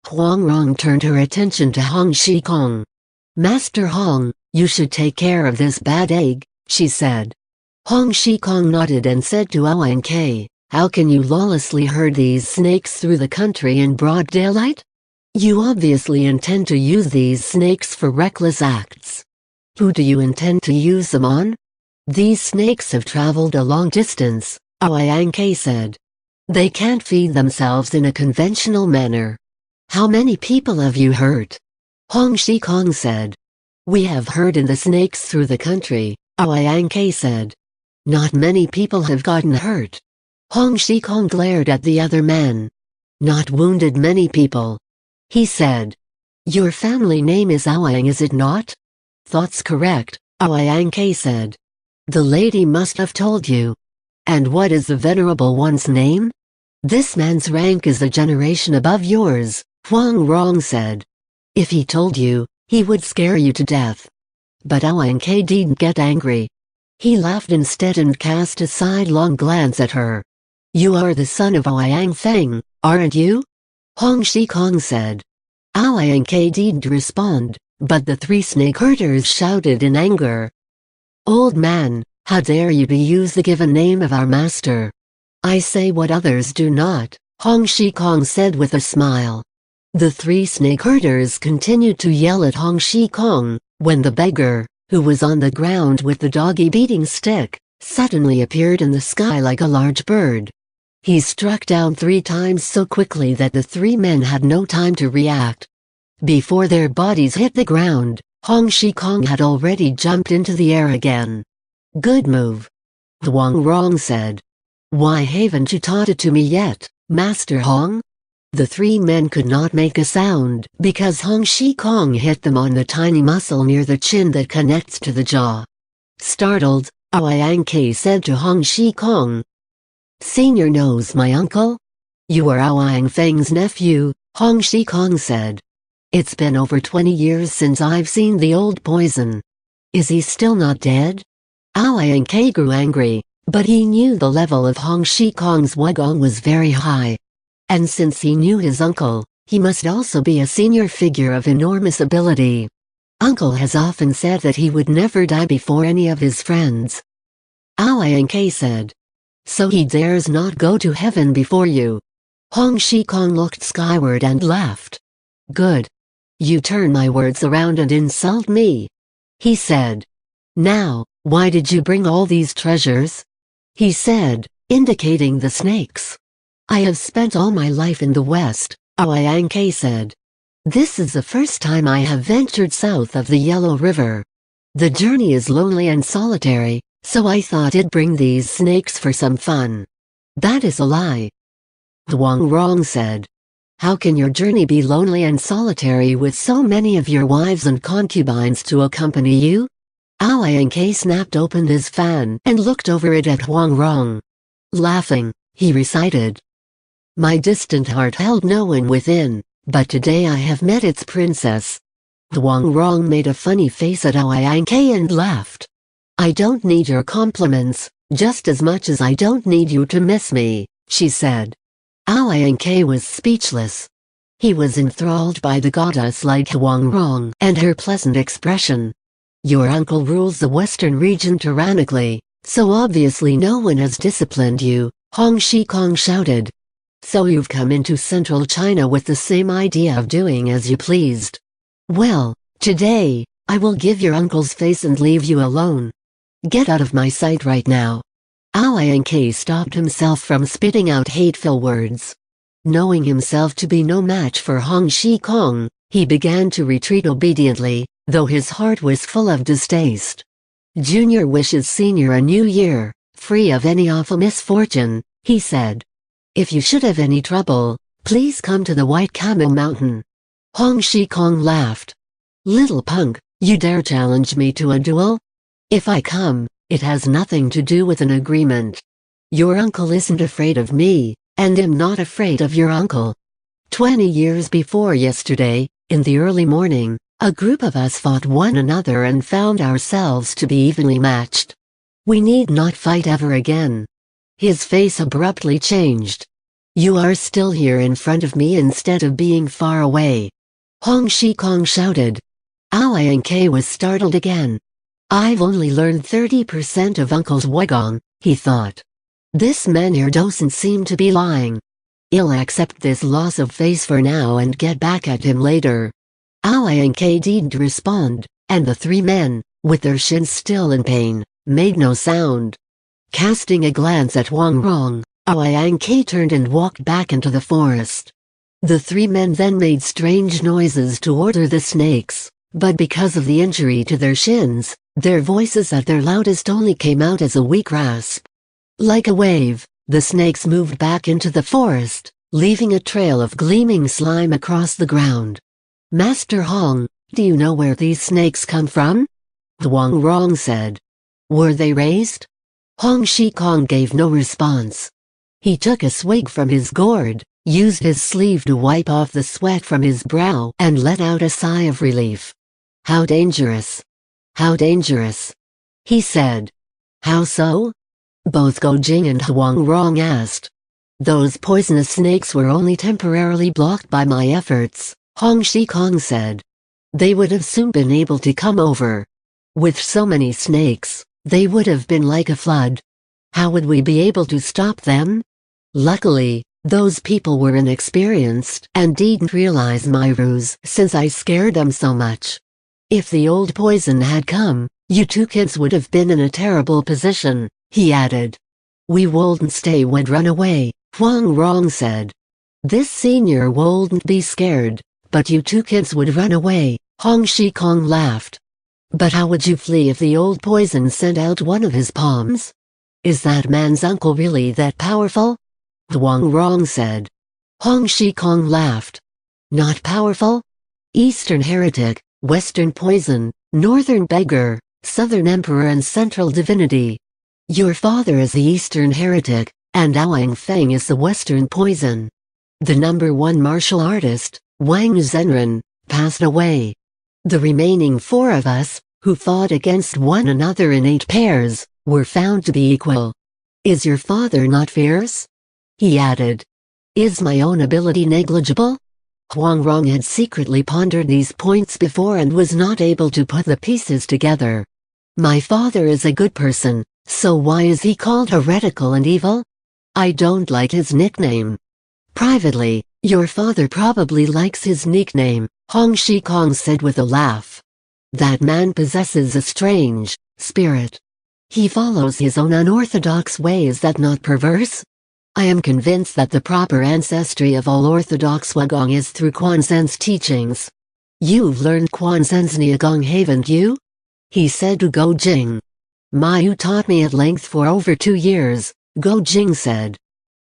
Huang Rong turned her attention to Hong Shikong. "Master Hong, you should take care of this bad egg," she said. Hong Shikong nodded and said to Owen K, "How can you lawlessly herd these snakes through the country in broad daylight? You obviously intend to use these snakes for reckless acts. Who do you intend to use them on?" "These snakes have traveled a long distance," Owen K said. "They can't feed themselves in a conventional manner." "How many people have you hurt?" Hong Shikong said. "We have herded the snakes through the country," Owen K said. "Not many people have gotten hurt." Hong Shikong glared at the other man. "Not wounded many people," he said. "Your family name is Ouyang, is it not?" "That's correct," Ouyang K said. "The lady must have told you." "And what is the venerable one's name?" "This man's rank is a generation above yours," Huang Rong said. "If he told you, he would scare you to death." But Ouyang K didn't get angry. He laughed instead and cast a sidelong glance at her. "You are the son of Ouyang Feng, aren't you?" Hong Shikong said. Ouyang K didn't respond, but the three snake herders shouted in anger. "Old man, how dare you to use the given name of our master?" "I say what others do not," Hong Shikong said with a smile. The three snake herders continued to yell at Hong Shikong, when the beggar, who was on the ground with the doggy beating stick, suddenly appeared in the sky like a large bird. He struck down 3 times so quickly that the 3 men had no time to react. Before their bodies hit the ground, Hong Shikong had already jumped into the air again. "Good move," Huang Rong said. "Why haven't you taught it to me yet, Master Hong?" The 3 men could not make a sound because Hong Shikong hit them on the tiny muscle near the chin that connects to the jaw. Startled, Ouyang K said to Hong Shikong, "Senior knows my uncle?" "You are Ouyang Feng's nephew," Hong Shikong said. "It's been over 20 years since I've seen the old poison. Is he still not dead?" Ouyang K grew angry, but he knew the level of Hong Shikong's wugong was very high. And since he knew his uncle, he must also be a senior figure of enormous ability. Uncle has often said that he would never die before any of his friends. Ouyang K said. "So he dares not go to heaven before you?" Hong Shikong looked skyward and laughed. "Good. You turn my words around and insult me," he said. "Now, why did you bring all these treasures?" he said, indicating the snakes. "I have spent all my life in the West," Ouyang K said. "This is the first time I have ventured south of the Yellow River. The journey is lonely and solitary, so I thought I'd bring these snakes for some fun." "That is a lie," Huang Rong said. "How can your journey be lonely and solitary with so many of your wives and concubines to accompany you?" Ouyang K snapped open his fan and looked over it at Huang Rong. Laughing, he recited, "My distant heart held no one within, but today I have met its princess." Huang Rong made a funny face at Ouyang K and laughed. "I don't need your compliments, just as much as I don't need you to miss me," she said. Ouyang K was speechless. He was enthralled by the goddess like Huang Rong and her pleasant expression. "Your uncle rules the western region tyrannically, so obviously no one has disciplined you," Hong Shikong shouted. "So you've come into central China with the same idea of doing as you pleased. Well, today, I will give your uncle's face and leave you alone. Get out of my sight right now." Ouyang K stopped himself from spitting out hateful words. Knowing himself to be no match for Hong Shikong, he began to retreat obediently, though his heart was full of distaste. "Junior wishes Senior a new year, free of any awful misfortune," he said. "If you should have any trouble, please come to the White Camel Mountain." Hong Shikong laughed. "Little punk, you dare challenge me to a duel? If I come, it has nothing to do with an agreement. Your uncle isn't afraid of me, and I'm not afraid of your uncle. 20 years before yesterday, in the early morning, a group of us fought one another and found ourselves to be evenly matched. We need not fight ever again." His face abruptly changed. You are still here in front of me instead of being far away. Hong Shikong shouted. Aoyang was startled again. I've only learned 30% of Uncle's Wugong, he thought. This man here doesn't seem to be lying. I'll accept this loss of face for now and get back at him later. Aoyang didn't respond, and the three men, with their shins still in pain, made no sound. Casting a glance at Wang Rong, Aoyang turned and walked back into the forest. The three men then made strange noises to order the snakes, but because of the injury to their shins, their voices at their loudest only came out as a weak rasp. Like a wave, the snakes moved back into the forest, leaving a trail of gleaming slime across the ground. Master Hong, do you know where these snakes come from? Wang Rong said. Were they raised? Hong Shikong gave no response. He took a swig from his gourd, used his sleeve to wipe off the sweat from his brow and let out a sigh of relief. How dangerous! How dangerous! He said. How so? Both Go Jing and Huang Rong asked. Those poisonous snakes were only temporarily blocked by my efforts, Hong Shikong said. They would have soon been able to come over. With so many snakes, they would have been like a flood. How would we be able to stop them? Luckily, those people were inexperienced and didn't realize my ruse since I scared them so much. If the old poison had come, you two kids would have been in a terrible position, he added. We wouldn't stay, would run away, Huang Rong said. This senior wouldn't be scared, but you two kids would run away, Hong Shikong laughed. But how would you flee if the old poison sent out one of his palms? Is that man's uncle really that powerful? Wang Rong said. Hong Shikong laughed. Not powerful? Eastern heretic, Western poison, Northern beggar, Southern emperor and central divinity. Your father is the Eastern heretic, and Aoyang Feng is the Western poison. The #1 martial artist, Wang Zhenren, passed away. The remaining four of us, who fought against one another in 8 pairs, were found to be equal. Is your father not fierce? He added. Is my own ability negligible? Huang Rong had secretly pondered these points before and was not able to put the pieces together. My father is a good person, so why is he called heretical and evil? I don't like his nickname. Privately, your father probably likes his nickname, Hong Shikong said with a laugh. That man possesses a strange spirit. He follows his own unorthodox way. Is that not perverse? I am convinced that the proper ancestry of all orthodox Wugong is through Quan Zhen's teachings. You've learned Quan Zhen's Niagong, haven't you? He said to Go Jing. You taught me at length for over 2 years, Go Jing said.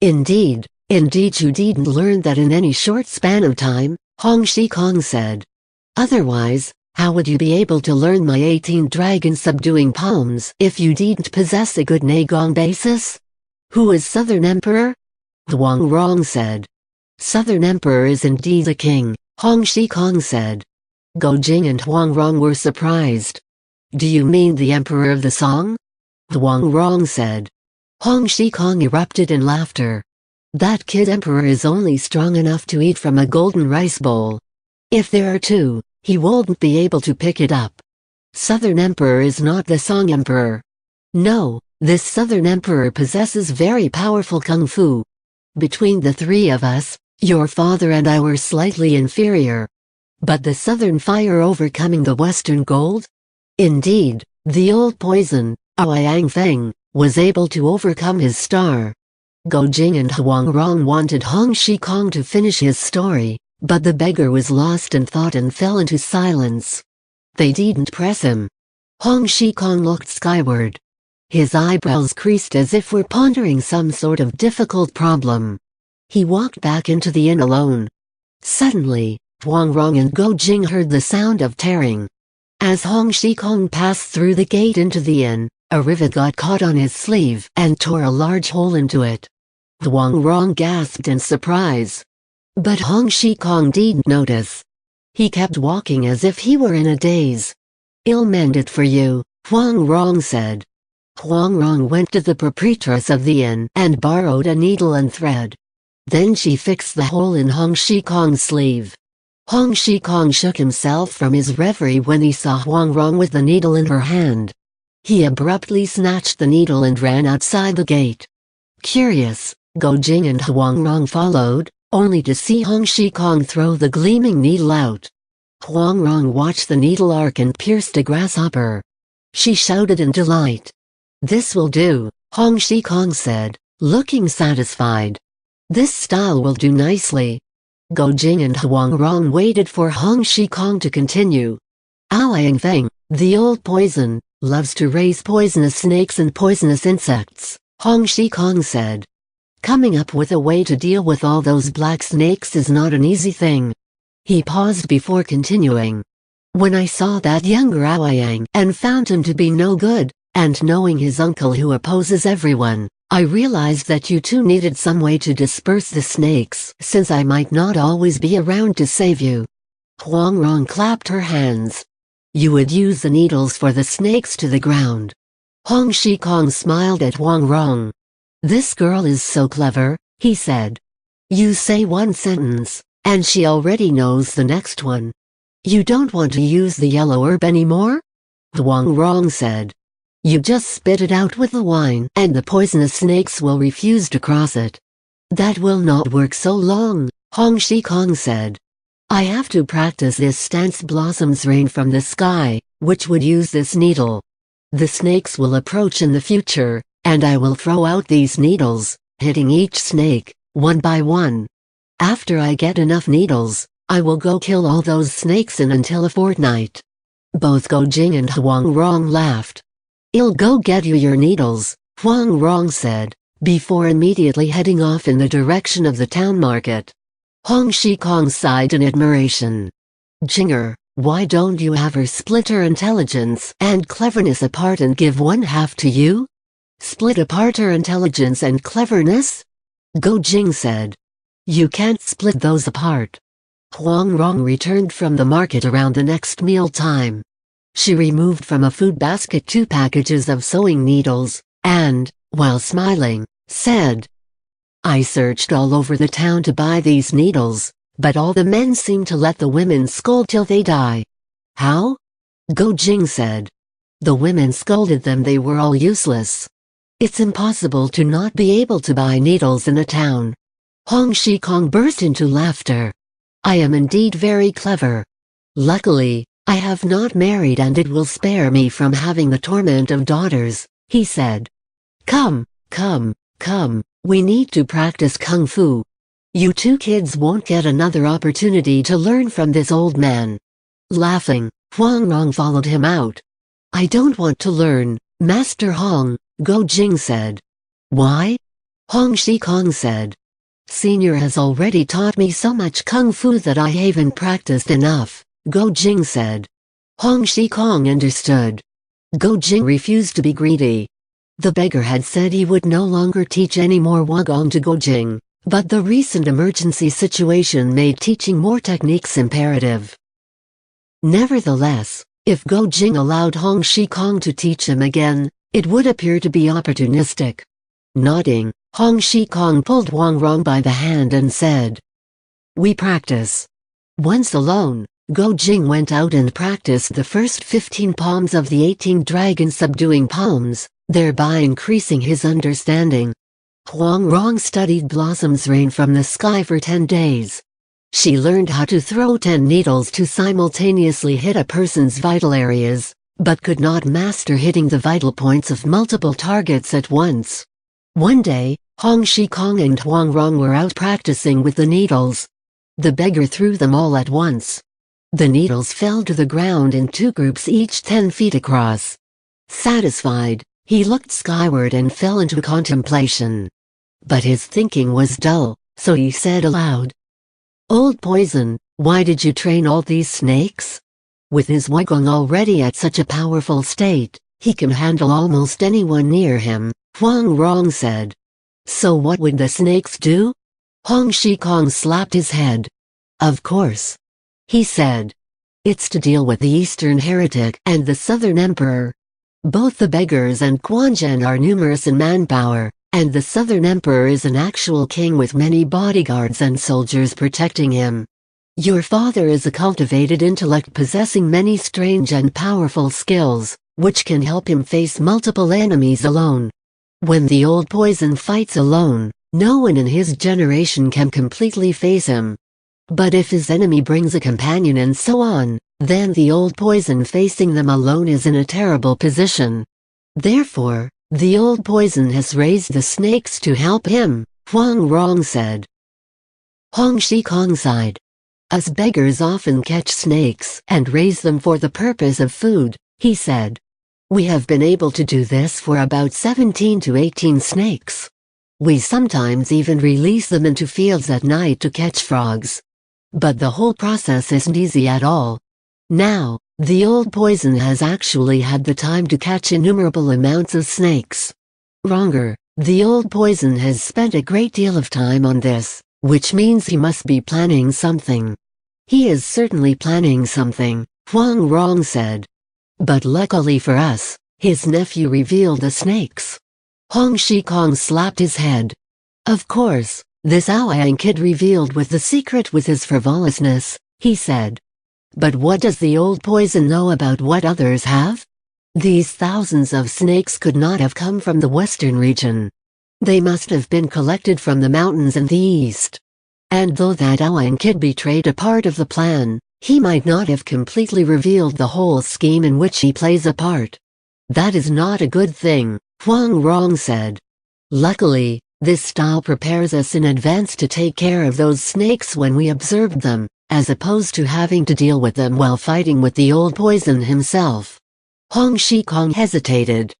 Indeed you didn't learn that in any short span of time, Hong Shikong said. Otherwise, how would you be able to learn my 18 dragon subduing palms if you didn't possess a good Niagong basis? Who is Southern Emperor? Wang Rong said. Southern Emperor is indeed a king, Hong Shikong said. Go Jing and Huang Rong were surprised. Do you mean the Emperor of the Song? Wang Rong said. Hong Shikong erupted in laughter. That kid Emperor is only strong enough to eat from a golden rice bowl. If there are 2, he won't be able to pick it up. Southern Emperor is not the Song Emperor. No, this Southern Emperor possesses very powerful kung fu. Between the 3 of us, your father and I were slightly inferior. But the Southern fire overcoming the Western gold? Indeed, the old poison, Aoyang Feng, was able to overcome his star. Go Jing and Huang Rong wanted Hong Shikong to finish his story, but the beggar was lost in thought and fell into silence. They didn't press him. Hong Shikong looked skyward. His eyebrows creased as if were pondering some sort of difficult problem. He walked back into the inn alone. Suddenly, Huang Rong and Go Jing heard the sound of tearing. As Hong Shikong passed through the gate into the inn, a rivet got caught on his sleeve and tore a large hole into it. Huang Rong gasped in surprise. But Hong Shikong didn't notice. He kept walking as if he were in a daze. I'll mend it for you, Huang Rong said. Huang Rong went to the proprietress of the inn and borrowed a needle and thread. Then she fixed the hole in Hong Shikong's sleeve. Hong Shikong shook himself from his reverie when he saw Huang Rong with the needle in her hand. He abruptly snatched the needle and ran outside the gate. Curious, Go Jing and Huang Rong followed, only to see Hong Shikong throw the gleaming needle out. Huang Rong watched the needle arc and pierced a grasshopper. She shouted in delight. "This will do," Hong Shikong said, looking satisfied. "This style will do nicely." Go Jing and Huang Rong waited for Hong Shikong to continue. "Ouyang Feng, the old poison, loves to raise poisonous snakes and poisonous insects," Hong Shikong said. "Coming up with a way to deal with all those black snakes is not an easy thing." He paused before continuing. "When I saw that younger Ouyang and found him to be no good, and knowing his uncle who opposes everyone, I realized that you two needed some way to disperse the snakes since I might not always be around to save you." Huang Rong clapped her hands. "You would use the needles for the snakes to the ground." Hong Shikong smiled at Huang Rong. "This girl is so clever," he said. "You say one sentence, and she already knows the next one." "You don't want to use the yellow herb anymore?" Huang Rong said. "You just spit it out with the wine and the poisonous snakes will refuse to cross it." "That will not work so long," Hong Shikong said. "I have to practice this dance blossoms rain from the sky, which would use this needle. The snakes will approach in the future, and I will throw out these needles, hitting each snake, one by one. After I get enough needles, I will go kill all those snakes in until a fortnight." Both Go Jing and Huang Rong laughed. "I'll go get you your needles," Huang Rong said, before immediately heading off in the direction of the town market. Hong Shikong sighed in admiration. "Jinger, why don't you have her split her intelligence and cleverness apart and give one half to you?" "Split apart her intelligence and cleverness?" Go Jing said. "You can't split those apart." Huang Rong returned from the market around the next meal time. She removed from a food basket 2 packages of sewing needles, and, while smiling, said, "I searched all over the town to buy these needles, but all the men seem to let the women scold till they die." "How?" Go Jing said. "The women scolded them they were all useless. It's impossible to not be able to buy needles in a town." Hong Shikong burst into laughter. "I am indeed very clever. Luckily, I have not married and it will spare me from having the torment of daughters," he said. Come, we need to practice kung fu. You two kids won't get another opportunity to learn from this old man." Laughing, Huang Rong followed him out. "I don't want to learn, Master Hong," Go Jing said. "Why?" Hong Shikong said. "Senior has already taught me so much kung fu that I haven't practiced enough," Go Jing said. Hong Shikong understood. Go Jing refused to be greedy. The beggar had said he would no longer teach any more Wagong to Go Jing, but the recent emergency situation made teaching more techniques imperative. Nevertheless, if Go Jing allowed Hong Shikong to teach him again, it would appear to be opportunistic. Nodding, Hong Shikong pulled Huang Rong by the hand and said, "We practice." Once alone, Go Jing went out and practiced the first 15 palms of the 18 dragon subduing palms, thereby increasing his understanding. Huang Rong studied Blossom's Rain from the Sky for 10 days. She learned how to throw 10 needles to simultaneously hit a person's vital areas, but could not master hitting the vital points of multiple targets at once. One day, Hong Shikong and Huang Rong were out practicing with the needles. The beggar threw them all at once. The needles fell to the ground in 2 groups each 10 feet across. Satisfied, he looked skyward and fell into contemplation. But his thinking was dull, so he said aloud, "Old Poison, why did you train all these snakes?" With his Wagong already at such a powerful state, he can handle almost anyone near him, Huang Rong said. "So what would the snakes do?" Hong Shikong slapped his head. "Of course," he said. "It's to deal with the Eastern Heretic and the Southern Emperor. Both the beggars and Quanzhen are numerous in manpower, And the Southern Emperor is an actual king with many bodyguards and soldiers protecting him. Your father is a cultivated intellect possessing many strange and powerful skills, which can help him face multiple enemies alone. When the old poison fights alone, no one in his generation can completely face him. But if his enemy brings a companion and so on, then the old poison facing them alone is in a terrible position. Therefore, the old poison has raised the snakes to help him, Huang Rong said. Hong Shikong sighed. Us beggars often catch snakes and raise them for the purpose of food, he said. We have been able to do this for about 17 to 18 snakes. We sometimes even release them into fields at night to catch frogs. But the whole process isn't easy at all. Now, the old poison has actually had the time to catch innumerable amounts of snakes. Wronger, the old poison has spent a great deal of time on this, which means he must be planning something. He is certainly planning something, Huang Rong said. But luckily for us, his nephew revealed the snakes. Hong Shikong slapped his head. Of course, this Aoyang kid revealed with the secret with his frivolousness, he said. But what does the old poison know about what others have? These thousands of snakes could not have come from the western region. They must have been collected from the mountains in the east. And though that Aoyang kid betrayed a part of the plan, he might not have completely revealed the whole scheme in which he plays a part. That is not a good thing, Huang Rong said. Luckily, this style prepares us in advance to take care of those snakes when we observe them, as opposed to having to deal with them while fighting with the old poison himself. Hong Shikong hesitated.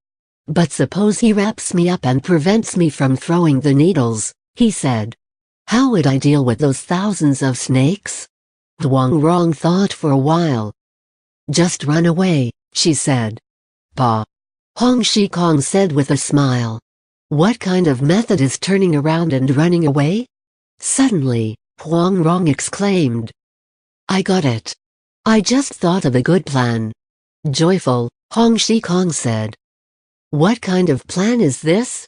But suppose he wraps me up and prevents me from throwing the needles, he said. How would I deal with those thousands of snakes? Huang Rong thought for a while. Just run away, she said. Pa. Hong Shikong said with a smile. What kind of method is turning around and running away? Suddenly, Huang Rong exclaimed. I got it. I just thought of a good plan. Joyful, Hong Shikong said. What kind of plan is this?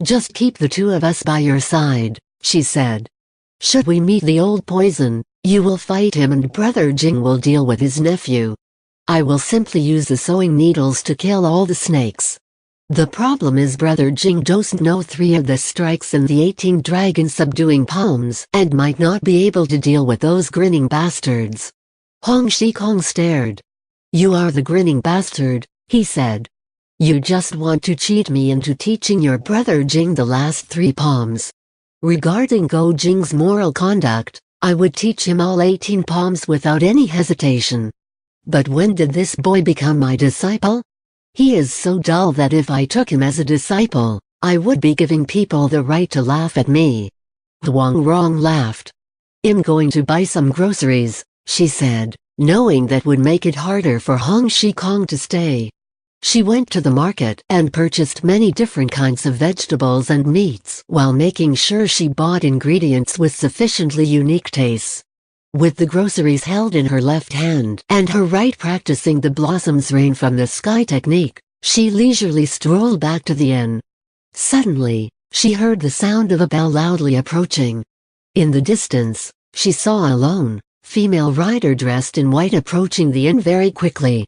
Just keep the two of us by your side, she said. Should we meet the old poison, you will fight him and Brother Jing will deal with his nephew. I will simply use the sewing needles to kill all the snakes. The problem is Brother Jing doesn't know 3 of the strikes in the 18 dragon subduing palms and might not be able to deal with those grinning bastards. Hong Shikong stared. You are the grinning bastard, he said. You just want to cheat me into teaching your Brother Jing the last 3 palms. Regarding Go Jing's moral conduct, I would teach him all 18 palms without any hesitation. But when did this boy become my disciple? He is so dull that if I took him as a disciple, I would be giving people the right to laugh at me. Huang Rong laughed. I'm going to buy some groceries, she said, knowing that would make it harder for Hong Shikong to stay. She went to the market and purchased many different kinds of vegetables and meats while making sure she bought ingredients with sufficiently unique tastes. With the groceries held in her left hand and her right practicing the blossoms rain from the sky technique, she leisurely strolled back to the inn. Suddenly, she heard the sound of a bell loudly approaching. In the distance, she saw a lone, female rider dressed in white approaching the inn very quickly.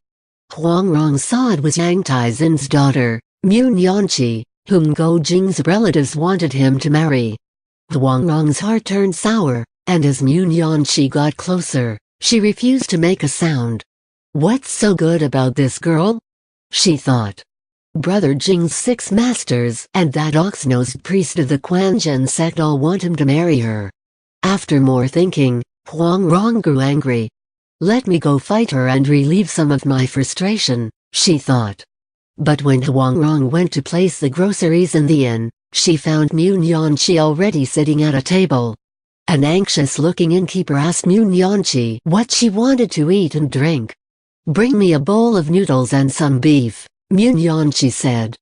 Huang Rong saw it was Yang Taizin's daughter, Mu Nianqi, whom Go Jing's relatives wanted him to marry. Huang Rong's heart turned sour, and as Mu Nianqi got closer, she refused to make a sound. What's so good about this girl? She thought. Brother Jing's 6 masters and that ox-nosed priest of the Quanzhen sect all want him to marry her. After more thinking, Huang Rong grew angry. Let me go fight her and relieve some of my frustration, she thought. But when Huang Rong went to place the groceries in the inn, she found Mu Nianqi already sitting at a table. An anxious-looking innkeeper asked Mu Nianqi what she wanted to eat and drink. Bring me a bowl of noodles and some beef, Mu Nianqi said.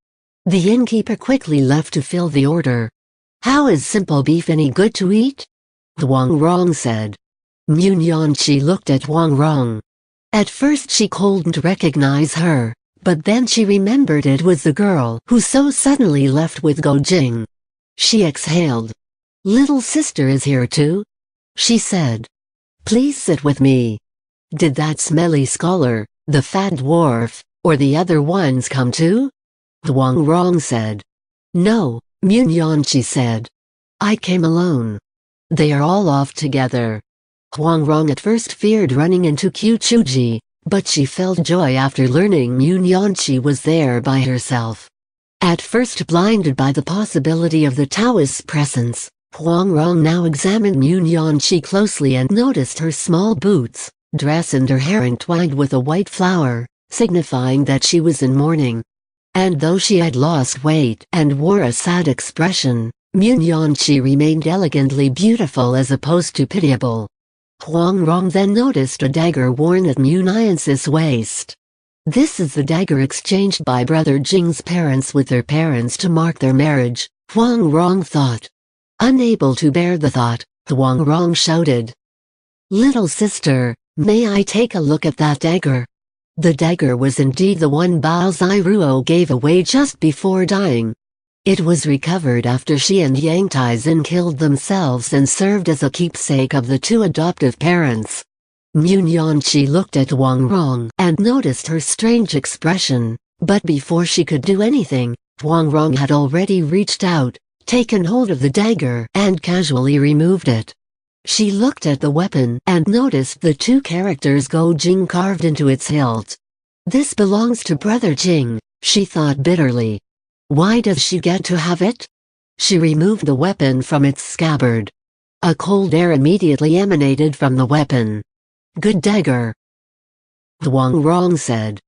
The innkeeper quickly left to fill the order. How is simple beef any good to eat? Huang Rong said. Mu Nianqi looked at Huang Rong. At first she couldn't recognize her, but then she remembered it was the girl who so suddenly left with Go Jing. She exhaled. "Little sister is here too?" she said. "Please sit with me." Did that smelly scholar, the fat dwarf, or the other ones come too? Huang Rong said. "No," Munyanchi said. "I came alone. They are all off together." Huang Rong at first feared running into Qiuchuji, but she felt joy after learning Munyanchi was there by herself. At first blinded by the possibility of the Taoist's presence, Huang Rong now examined Munyanchi closely and noticed her small boots, dress and her hair entwined with a white flower, signifying that she was in mourning. And though she had lost weight and wore a sad expression, Munyanchi remained elegantly beautiful as opposed to pitiable. Huang Rong then noticed a dagger worn at Munyanchi's waist. This is the dagger exchanged by Brother Jing's parents with their parents to mark their marriage, Huang Rong thought. Unable to bear the thought, Huang Rong shouted, "Little sister, may I take a look at that dagger?" The dagger was indeed the one Bao Ziruo gave away just before dying. It was recovered after she and Yang Taizin killed themselves and served as a keepsake of the two adoptive parents. Munyanchi looked at Huang Rong and noticed her strange expression, but before she could do anything, Huang Rong had already reached out, taken hold of the dagger and casually removed it. She looked at the weapon and noticed the two characters Go Jing carved into its hilt. "This belongs to Brother Jing," she thought bitterly. "Why does she get to have it?" She removed the weapon from its scabbard. A cold air immediately emanated from the weapon. "Good dagger," Huang Rong said.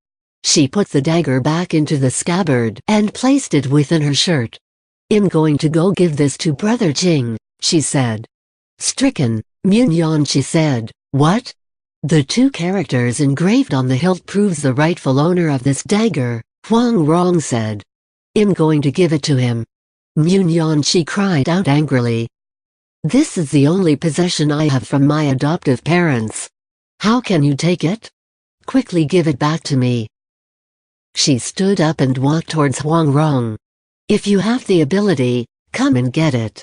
She put the dagger back into the scabbard and placed it within her shirt. "I'm going to go give this to Brother Jing," she said. Stricken, Munyanchi said, "What?" "The two characters engraved on the hilt proves the rightful owner of this dagger," Huang Rong said. "I'm going to give it to him." Munyanchi cried out angrily. "This is the only possession I have from my adoptive parents. How can you take it? Quickly give it back to me." She stood up and walked towards Huang Rong. "If you have the ability, come and get it,"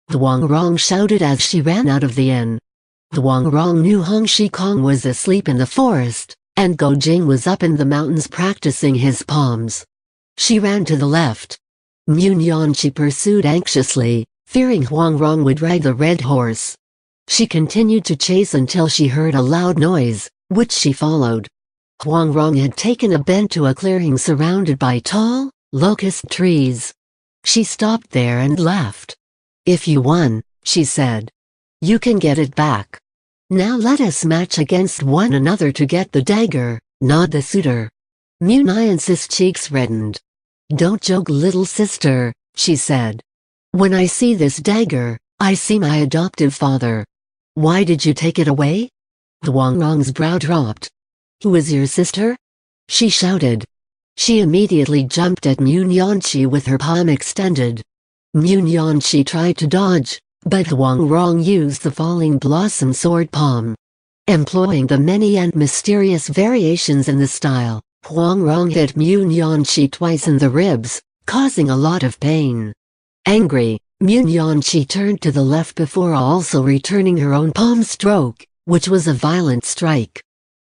Huang Rong shouted as she ran out of the inn. Huang Rong knew Hong Shikong was asleep in the forest, and Go Jing was up in the mountains practicing his palms. She ran to the left. Munyanchi pursued anxiously, fearing Huang Rong would ride the red horse. She continued to chase until she heard a loud noise, which she followed. Huang Rong had taken a bend to a clearing surrounded by tall, locust trees. She stopped there and laughed. "If you won," she said, "you can get it back. Now let us match against one another to get the dagger," nodded the suitor. Munyanchi's cheeks reddened. "Don't joke, little sister," she said. "When I see this dagger, I see my adoptive father. Why did you take it away?" Huang Rong's brow dropped. "Who is your sister?" she shouted. She immediately jumped at Munyanchi with her palm extended. Munyanchi tried to dodge, but Huang Rong used the falling blossom sword palm. Employing the many and mysterious variations in the style, Huang Rong hit Munyanchi twice in the ribs, causing a lot of pain. Angry, Munyanchi turned to the left before also returning her own palm stroke, which was a violent strike.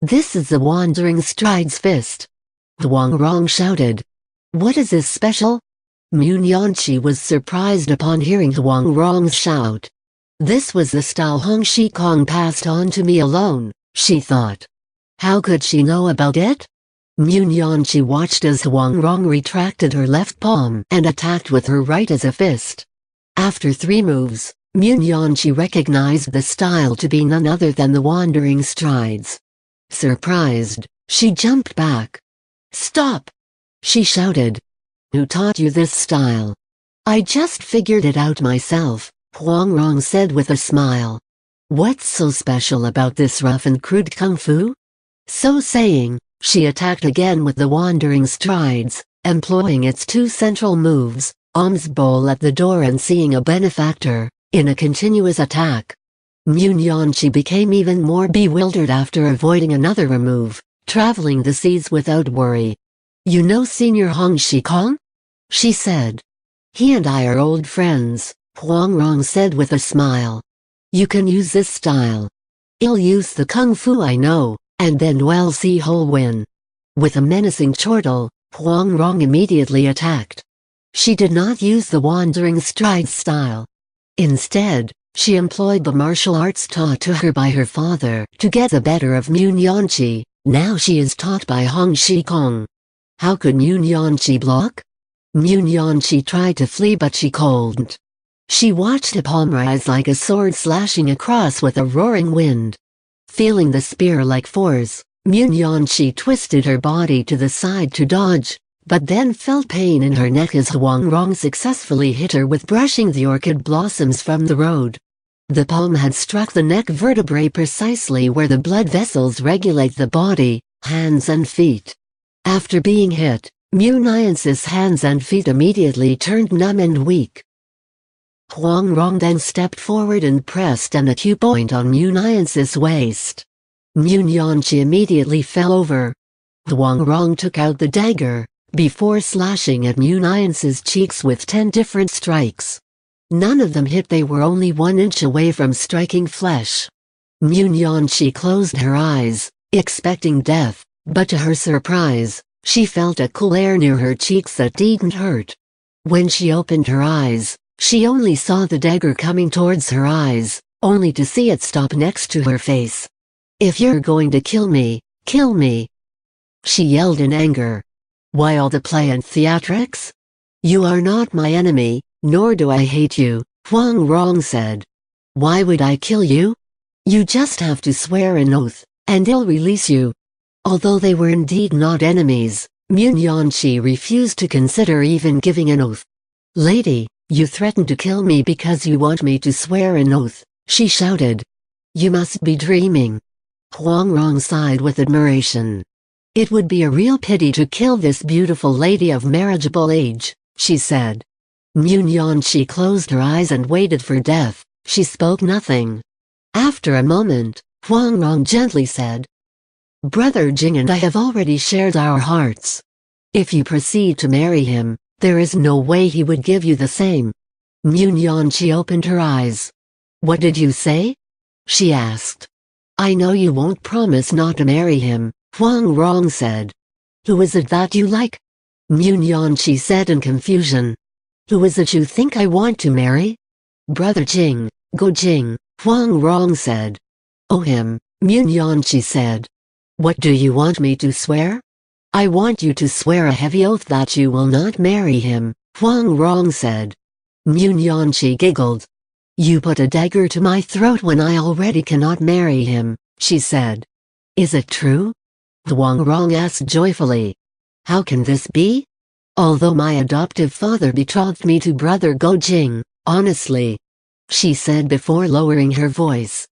"This is the Wandering Stride's fist," Huang Rong shouted. "What is this special?" Munyanchi was surprised upon hearing Huang Rong's shout. "This was the style Hong Shikong passed on to me alone," she thought. How could she know about it? Munyanchi watched as Huang Rong retracted her left palm and attacked with her right as a fist. After 3 moves, Munyanchi recognized the style to be none other than the Wandering Strides. Surprised, she jumped back. "Stop!" she shouted. "Who taught you this style?" "I just figured it out myself," Huang Rong said with a smile. "What's so special about this rough and crude kung fu?" So saying, she attacked again with the Wandering Strides, employing its 2 central moves, alms bowl at the door and seeing a benefactor, in a continuous attack. Munyanchi became even more bewildered after avoiding another remove, traveling the seas without worry. "You know Senior Hong Shikong?" she said. He and I are old friends, Huang Rong said with a smile. You can use this style. I'll use the kung fu I know, and then we'll see who'll win. With a menacing chortle, Huang Rong immediately attacked. She did not use the wandering stride style. Instead, she employed the martial arts taught to her by her father to get the better of Mu Nianqi. Now she is taught by Hong Shikong. How could Mu Nianqi block? Mu Nianqi tried to flee but she couldn't. She watched a palm rise like a sword slashing across with a roaring wind. Feeling the spear-like force, Mu Nianqi twisted her body to the side to dodge, but then felt pain in her neck as Huang Rong successfully hit her with brushing the orchid blossoms from the road. The palm had struck the neck vertebrae precisely where the blood vessels regulate the body, hands and feet. After being hit, Mu Niance's hands and feet immediately turned numb and weak. Huang Rong then stepped forward and pressed an acupoint on Mu Niance's waist. Mu Nianqi immediately fell over. Huang Rong took out the dagger, before slashing at Mu Niance's cheeks with 10 different strikes. None of them hit. They were only 1 inch away from striking flesh. Mu Nianqi closed her eyes, expecting death, but to her surprise, she felt a cool air near her cheeks that didn't hurt. When she opened her eyes, she only saw the dagger coming towards her eyes, only to see it stop next to her face. If you're going to kill me, kill me! She yelled in anger. Why all the play and theatrics? You are not my enemy, nor do I hate you, Huang Rong said. Why would I kill you? You just have to swear an oath, and I'll release you. Although they were indeed not enemies, Mu Nianqi refused to consider even giving an oath. Lady, you threaten to kill me because you want me to swear an oath, she shouted. You must be dreaming. Huang Rong sighed with admiration. It would be a real pity to kill this beautiful lady of marriageable age, she said. Mu Nianqi closed her eyes and waited for death. She spoke nothing. After a moment, Huang Rong gently said, Brother Jing and I have already shared our hearts. If you proceed to marry him, there is no way he would give you the same. Mu Nianqi opened her eyes. What did you say? She asked. I know you won't promise not to marry him, Huang Rong said. Who is it that you like? Mu Nianqi said in confusion. Who is it you think I want to marry? Brother Jing, Go Jing, Huang Rong said. Oh him, Mu Nianqi said. What do you want me to swear? I want you to swear a heavy oath that you will not marry him, Huang Rong said. Mu Nianqi giggled. You put a dagger to my throat when I already cannot marry him, she said. Is it true? Huang Rong asked joyfully. How can this be? Although my adoptive father betrothed me to brother Go Jing, honestly, she said before lowering her voice.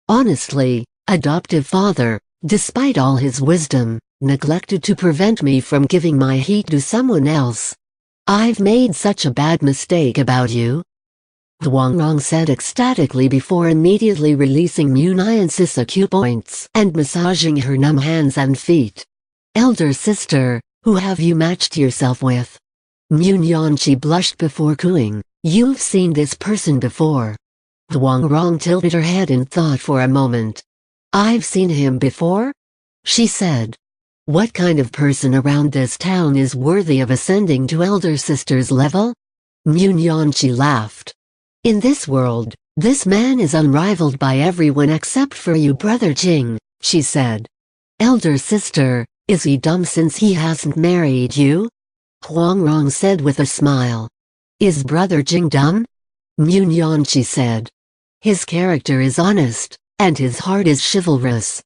Honestly, adoptive father, despite all his wisdom, neglected to prevent me from giving my heat to someone else. I've made such a bad mistake about you. Huang Rong said ecstatically before immediately releasing Mu Niance's acupoints and massaging her numb hands and feet. Elder sister, who have you matched yourself with? Mu Nianqi blushed before cooing. You've seen this person before. Huang Rong tilted her head in thought for a moment. I've seen him before? She said. What kind of person around this town is worthy of ascending to elder sister's level? Mu Nianqi laughed. In this world, this man is unrivaled by everyone except for you, brother Jing, she said. Elder sister, is he dumb since he hasn't married you? Huang Rong said with a smile. Is brother Jing dumb? Mu Nianqi said. His character is honest, and his heart is chivalrous.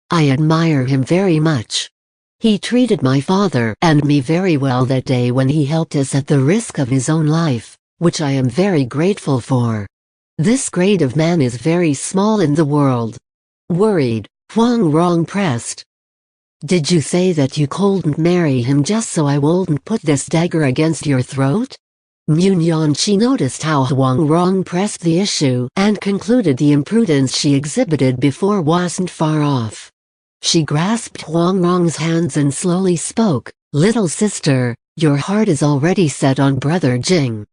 I admire him very much. He treated my father and me very well that day when he helped us at the risk of his own life, which I am very grateful for. This grade of man is very small in the world. Worried, Huang Rong pressed. Did you say that you couldn't marry him just so I wouldn't put this dagger against your throat? Mu Nianqi noticed how Huang Rong pressed the issue and concluded the imprudence she exhibited before wasn't far off. She grasped Huang Rong's hands and slowly spoke, Little sister, your heart is already set on brother Jing.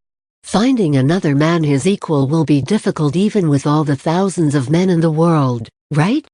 Finding another man his equal will be difficult even with all the thousands of men in the world, right?